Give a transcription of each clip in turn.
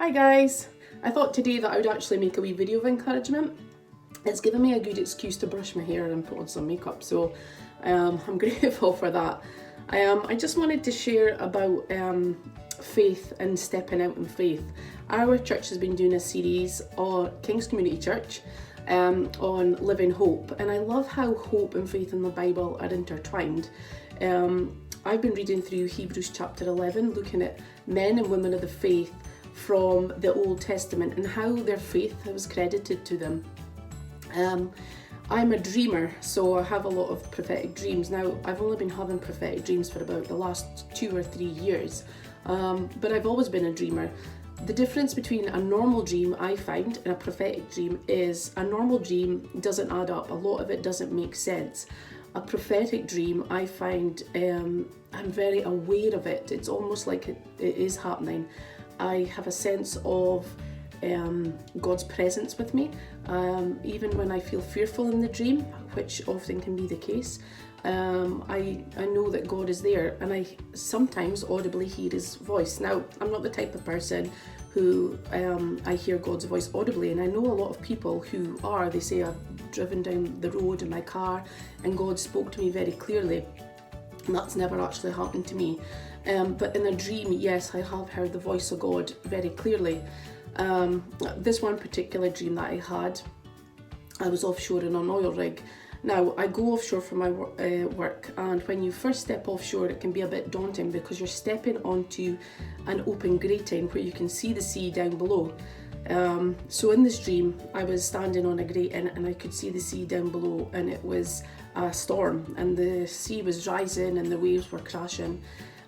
Hi guys! I thought today that I would actually make a wee video of encouragement. It's given me a good excuse to brush my hair and put on some makeup, so I'm grateful for that. I just wanted to share about faith and stepping out in faith. Our church has been doing a series on King's Community Church on living hope, and I love how hope and faith in the Bible are intertwined. I've been reading through Hebrews chapter 11, looking at men and women of the faith from the Old Testament and how their faith was credited to them. I'm a dreamer, so I have a lot of prophetic dreams. Now, I've only been having prophetic dreams for about the last 2 or 3 years, but I've always been a dreamer. The difference between a normal dream, I find, and a prophetic dream is a normal dream doesn't add up. A lot of it doesn't make sense. A prophetic dream, I find, I'm very aware of it. It's almost like it is happening. I have a sense of God's presence with me, even when I feel fearful in the dream, which often can be the case. I know that God is there, and I sometimes audibly hear his voice. Now, I'm not the type of person who I hear God's voice audibly, and I know a lot of people who are. They say, I've driven down the road in my car and God spoke to me very clearly, and that's never actually happened to me. But in a dream, yes, I have heard the voice of God very clearly. This one particular dream that I had, I was offshore in an oil rig. Now, I go offshore for my work, and when you first step offshore, it can be a bit daunting because you're stepping onto an open grating where you can see the sea down below. So in this dream, I was standing on a grating and I could see the sea down below, and it was a storm and the sea was rising and the waves were crashing,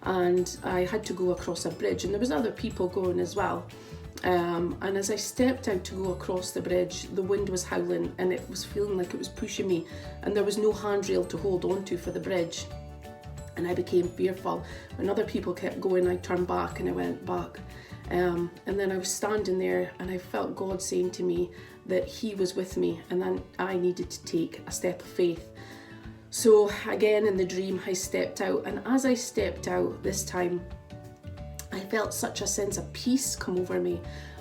and I had to go across a bridge, and there was other people going as well. And as I stepped out to go across the bridge, the wind was howling and it was feeling like it was pushing me, and there was no handrail to hold on to for the bridge. And I became fearful. When other people kept going, I turned back and I went back. And then I was standing there and I felt God saying to me that he was with me, and then I needed to take a step of faith. So again, in the dream, I stepped out, and as I stepped out this time, I felt such a sense of peace come over me,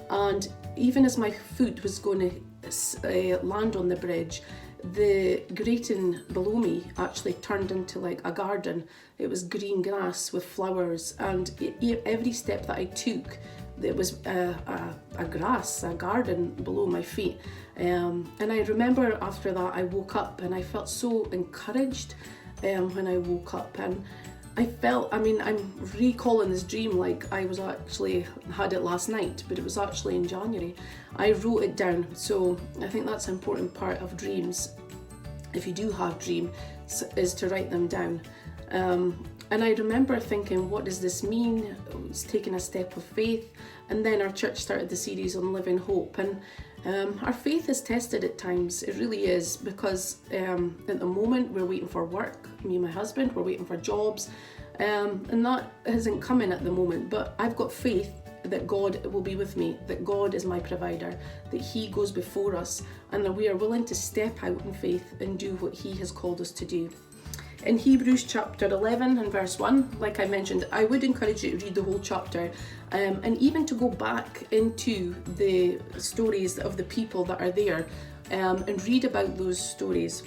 and even as my foot was going to land on the bridge, the grating below me actually turned into like a garden. It was green grass with flowers, and every step that I took, there was a garden below my feet. And I remember after that I woke up and I felt so encouraged when I woke up, and I felt, I'm recalling this dream like I was actually had it last night, but it was actually in January. I wrote it down, so I think that's an important part of dreams. If you do have dreams, is to write them down. And I remember thinking, what does this mean? It's taking a step of faith. And then our church started the series on living hope, and our faith is tested at times. It really is, because at the moment we're waiting for work. Me and my husband, we're waiting for jobs, and that isn't coming at the moment. But I've got faith that God will be with me, that God is my provider, that he goes before us, and that we are willing to step out in faith and do what he has called us to do. In Hebrews chapter 11 and verse 1, like I mentioned, I would encourage you to read the whole chapter, and even to go back into the stories of the people that are there, and read about those stories.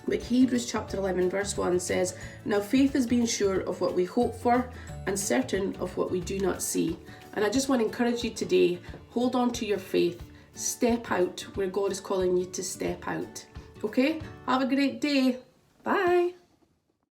But Hebrews chapter 11 verse 1 says, "Now faith is being sure of what we hope for and certain of what we do not see." And I just want to encourage you today, hold on to your faith, step out where God is calling you to step out. Okay? Have a great day. Bye.